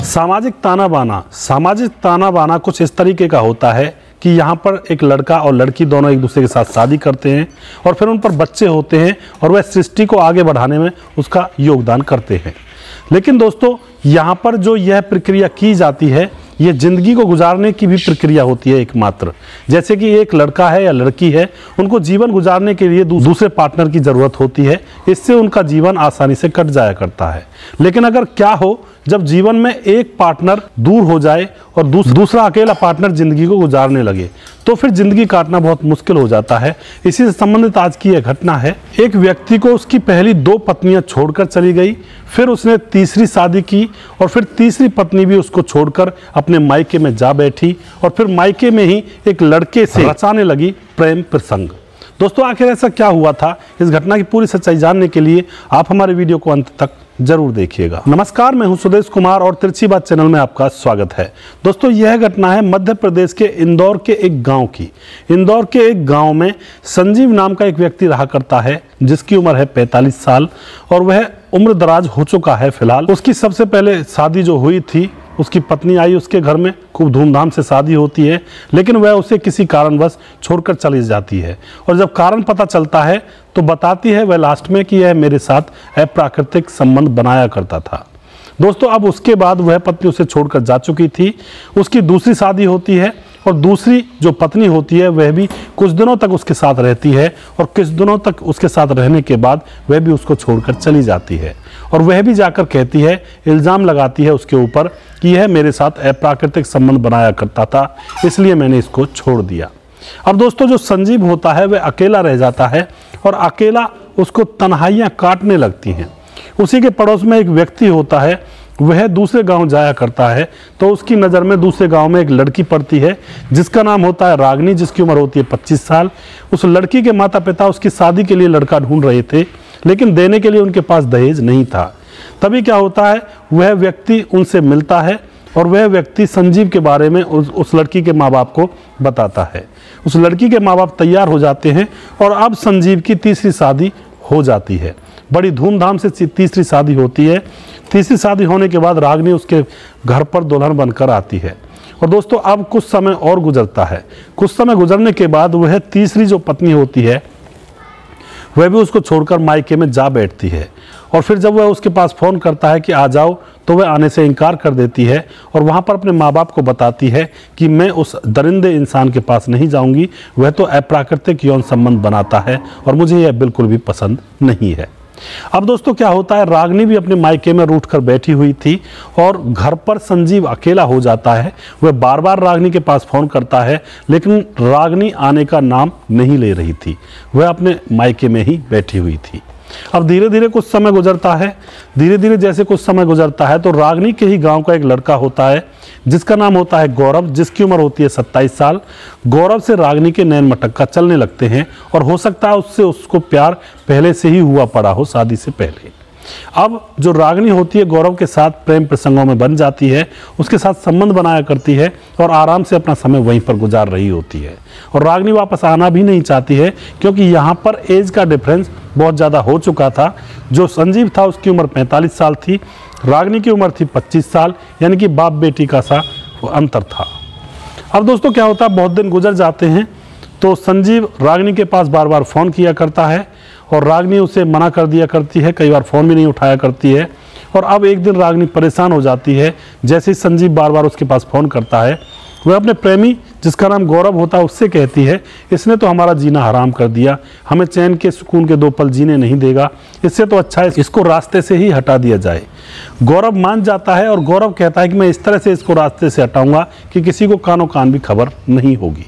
सामाजिक ताना बाना कुछ इस तरीके का होता है कि यहाँ पर एक लड़का और लड़की दोनों एक दूसरे के साथ शादी करते हैं और फिर उन पर बच्चे होते हैं और वह सृष्टि को आगे बढ़ाने में उसका योगदान करते हैं। लेकिन दोस्तों, यहाँ पर जो यह प्रक्रिया की जाती है, ये जिंदगी को गुजारने की भी प्रक्रिया होती है एकमात्र। जैसे कि एक लड़का है या लड़की है, उनको जीवन गुजारने के लिए दूसरे पार्टनर की ज़रूरत होती है। इससे उनका जीवन आसानी से कट जाया करता है। लेकिन अगर क्या हो जब जीवन में एक पार्टनर दूर हो जाए और दूसरा अकेला पार्टनर जिंदगी को गुजारने लगे, तो फिर जिंदगी काटना बहुत मुश्किल हो जाता है। इसी से संबंधित आज की यह घटना है। एक व्यक्ति को उसकी पहली 2 पत्नियां छोड़कर चली गई, फिर उसने तीसरी शादी की और फिर तीसरी पत्नी भी उसको छोड़कर अपने मायके में जा बैठी और फिर मायके में ही एक लड़के से रचाने लगी प्रेम प्रसंग। दोस्तों, आखिर ऐसा क्या हुआ था? इस घटना की पूरी सच्चाई जानने के लिए आप हमारे वीडियो को अंत तक जरूर देखिएगा। नमस्कार, मैं हूं सुदेश कुमार और तिरछी बात चैनल में आपका स्वागत है। दोस्तों, यह घटना है मध्य प्रदेश के इंदौर के एक गांव की। इंदौर के एक गांव में संजीव नाम का एक व्यक्ति रहा करता है, जिसकी उम्र है 45 साल और वह उम्र दराज हो चुका है। फिलहाल उसकी सबसे पहले शादी जो हुई थी, उसकी पत्नी आई उसके घर में, खूब धूमधाम से शादी होती है, लेकिन वह उसे किसी कारणवश छोड़कर चली जाती है। और जब कारण पता चलता है तो बताती है वह लास्ट में कि यह मेरे साथ अप्राकृतिक संबंध बनाया करता था। दोस्तों, अब उसके बाद वह पत्नी उसे छोड़कर जा चुकी थी। उसकी दूसरी शादी होती है और दूसरी जो पत्नी होती है वह भी कुछ दिनों तक उसके साथ रहती है और कुछ दिनों तक उसके साथ रहने के बाद वह भी उसको छोड़कर चली जाती है। और वह भी जाकर कहती है, इल्ज़ाम लगाती है उसके ऊपर कि यह मेरे साथ अप्राकृतिक संबंध बनाया करता था, इसलिए मैंने इसको छोड़ दिया। अब दोस्तों, जो संजीव होता है वह अकेला रह जाता है और अकेला उसको तन्हाइयाँ काटने लगती हैं। उसी के पड़ोस में एक व्यक्ति होता है, वह दूसरे गांव जाया करता है, तो उसकी नज़र में दूसरे गांव में एक लड़की पड़ती है जिसका नाम होता है रागिनी, जिसकी उम्र होती है 25 साल। उस लड़की के माता पिता उसकी शादी के लिए लड़का ढूंढ रहे थे, लेकिन देने के लिए उनके पास दहेज नहीं था। तभी क्या होता है, वह व्यक्ति उनसे मिलता है और वह व्यक्ति संजीव के बारे में उस लड़की के माँ बाप को बताता है। उस लड़की के माँ बाप तैयार हो जाते हैं और अब संजीव की तीसरी शादी हो जाती है। बड़ी धूमधाम से तीसरी शादी होती है। तीसरी शादी होने के बाद रागिनी उसके घर पर दुल्हन बनकर आती है। और दोस्तों, अब कुछ समय और गुजरता है। कुछ समय गुजरने के बाद वह तीसरी जो पत्नी होती है वह भी उसको छोड़कर मायके में जा बैठती है। और फिर जब वह उसके पास फ़ोन करता है कि आ जाओ, तो वह आने से इनकार कर देती है और वहाँ पर अपने माँ बाप को बताती है कि मैं उस दरिंदे इंसान के पास नहीं जाऊँगी, वह तो अप्राकृतिक यौन संबंध बनाता है और मुझे यह बिल्कुल भी पसंद नहीं है। अब दोस्तों, क्या होता है, रागिनी भी अपने मायके में रूठ कर बैठी हुई थी और घर पर संजीव अकेला हो जाता है। वह बार बार रागिनी के पास फ़ोन करता है, लेकिन रागिनी आने का नाम नहीं ले रही थी। वह अपने मायके में ही बैठी हुई थी। अब धीरे धीरे कुछ समय गुजरता है। धीरे धीरे जैसे कुछ समय गुजरता है तो रागिनी के ही गांव का एक लड़का होता है जिसका नाम होता है गौरव, जिसकी उम्र होती है 27 साल। गौरव से रागिनी के नैन मटक्का चलने लगते हैं और हो सकता है उसको प्यार पहले से ही हुआ पड़ा हो, शादी से पहले। अब जो रागिनी होती है गौरव के साथ प्रेम प्रसंगों में बन जाती है, उसके साथ संबंध बनाया करती है और आराम से अपना समय वहीं पर गुजार रही होती है। और रागिनी वापस आना भी नहीं चाहती है, क्योंकि यहाँ पर एज का डिफरेंस बहुत ज़्यादा हो चुका था। जो संजीव था उसकी उम्र 45 साल थी, रागिनी की उम्र थी 25 साल, यानी कि बाप बेटी का सा अंतर था। अब दोस्तों, क्या होता है, बहुत दिन गुजर जाते हैं तो संजीव रागिनी के पास बार बार फ़ोन किया करता है और रागिनी उसे मना कर दिया करती है, कई बार फ़ोन भी नहीं उठाया करती है। और अब एक दिन रागिनी परेशान हो जाती है। जैसे ही संजीव बार बार उसके पास फ़ोन करता है, वह अपने प्रेमी जिसका नाम गौरव होता है उससे कहती है, इसने तो हमारा जीना हराम कर दिया, हमें चैन के सुकून के 2 पल जीने नहीं देगा, इससे तो अच्छा है इसको रास्ते से ही हटा दिया जाए। गौरव मान जाता है और गौरव कहता है कि मैं इस तरह से इसको रास्ते से हटाऊंगा कि किसी को कानों कान भी खबर नहीं होगी।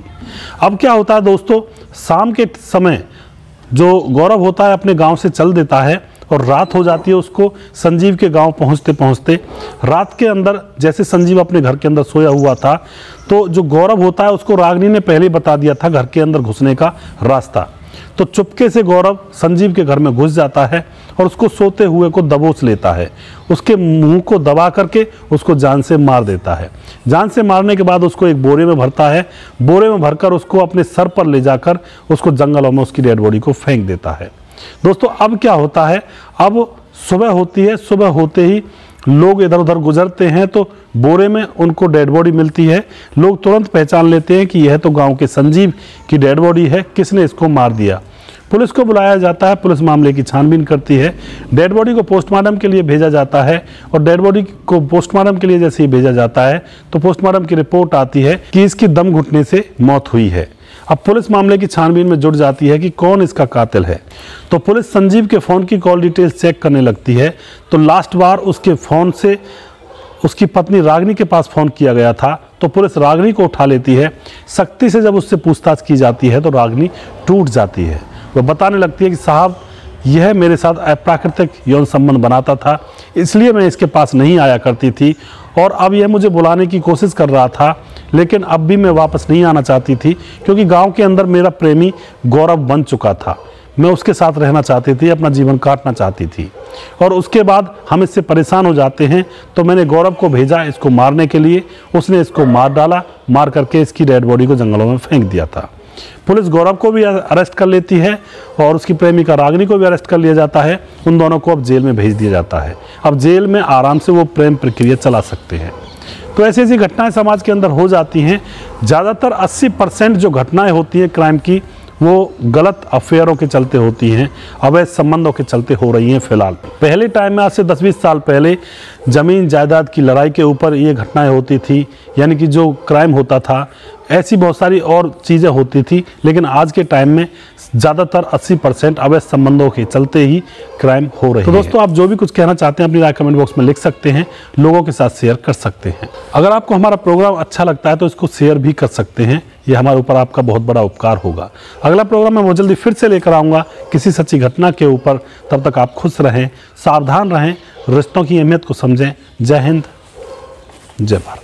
अब क्या होता है दोस्तों, शाम के समय जो गौरव होता है अपने गांव से चल देता है और रात हो जाती है उसको संजीव के गांव पहुंचते पहुंचते। रात के अंदर जैसे संजीव अपने घर के अंदर सोया हुआ था, तो जो गौरव होता है उसको रागिनी ने पहले बता दिया था घर के अंदर घुसने का रास्ता। तो चुपके से गौरव संजीव के घर में घुस जाता है और उसको सोते हुए को दबोच लेता है। उसके मुंह को दबा करके उसको जान से मार देता है। जान से मारने के बाद उसको एक बोरे में भरता है। बोरे में भरकर उसको अपने सर पर ले जाकर उसको जंगलों में उसकी डेड बॉडी को फेंक देता है। दोस्तों, अब क्या होता है, अब सुबह होती है। सुबह होते ही लोग इधर उधर गुजरते हैं तो बोरे में उनको डेड बॉडी मिलती है। लोग तुरंत पहचान लेते हैं कि यह तो गांव के संजीव की डेड बॉडी है, किसने इसको मार दिया। पुलिस को बुलाया जाता है, पुलिस मामले की छानबीन करती है, डेड बॉडी को पोस्टमार्टम के लिए भेजा जाता है और डेड बॉडी को पोस्टमार्टम के लिए जैसे ही भेजा जाता है तो पोस्टमार्टम की रिपोर्ट आती है कि इसकी दम घुटने से मौत हुई है। अब पुलिस मामले की छानबीन में जुट जाती है कि कौन इसका कातिल है। तो पुलिस संजीव के फ़ोन की कॉल डिटेल्स चेक करने लगती है तो लास्ट बार उसके फ़ोन से उसकी पत्नी रागिनी के पास फ़ोन किया गया था, तो पुलिस रागिनी को उठा लेती है। सख्ती से जब उससे पूछताछ की जाती है तो रागिनी टूट जाती है। वह बताने लगती है कि साहब, यह मेरे साथ अप्राकृतिक यौन संबंध बनाता था, इसलिए मैं इसके पास नहीं आया करती थी और अब यह मुझे बुलाने की कोशिश कर रहा था, लेकिन अब भी मैं वापस नहीं आना चाहती थी क्योंकि गांव के अंदर मेरा प्रेमी गौरव बन चुका था। मैं उसके साथ रहना चाहती थी, अपना जीवन काटना चाहती थी और उसके बाद हम इससे परेशान हो जाते हैं तो मैंने गौरव को भेजा इसको मारने के लिए। उसने इसको मार डाला, मार करके इसकी डेड बॉडी को जंगलों में फेंक दिया था। पुलिस गौरव को भी अरेस्ट कर लेती है और उसकी प्रेमिका रागिनी को भी अरेस्ट कर लिया जाता है। उन दोनों को अब जेल में भेज दिया जाता है। अब जेल में आराम से वो प्रेम प्रक्रिया चला सकते हैं। तो ऐसी ऐसी घटनाएं समाज के अंदर हो जाती हैं। ज़्यादातर 80% जो घटनाएं होती हैं क्राइम की, वो गलत अफेयरों के चलते होती हैं, अवैध संबंधों के चलते हो रही हैं। फिलहाल पहले टाइम में आज से 10-20 साल पहले ज़मीन जायदाद की लड़ाई के ऊपर ये घटनाएं होती थी, यानी कि जो क्राइम होता था, ऐसी बहुत सारी और चीज़ें होती थी। लेकिन आज के टाइम में ज़्यादातर 80% अवैध संबंधों के चलते ही क्राइम हो रहे हैं। तो दोस्तों, आप जो भी कुछ कहना चाहते हैं अपनी राय कमेंट बॉक्स में लिख सकते हैं, लोगों के साथ शेयर कर सकते हैं। अगर आपको हमारा प्रोग्राम अच्छा लगता है तो इसको शेयर भी कर सकते हैं, ये हमारे ऊपर आपका बहुत बड़ा उपकार होगा। अगला प्रोग्राम मैं बहुत जल्दी फिर से लेकर आऊँगा किसी सच्ची घटना के ऊपर। तब तक आप खुश रहें, सावधान रहें, रिश्तों की अहमियत को समझें। जय हिंद, जय भारत।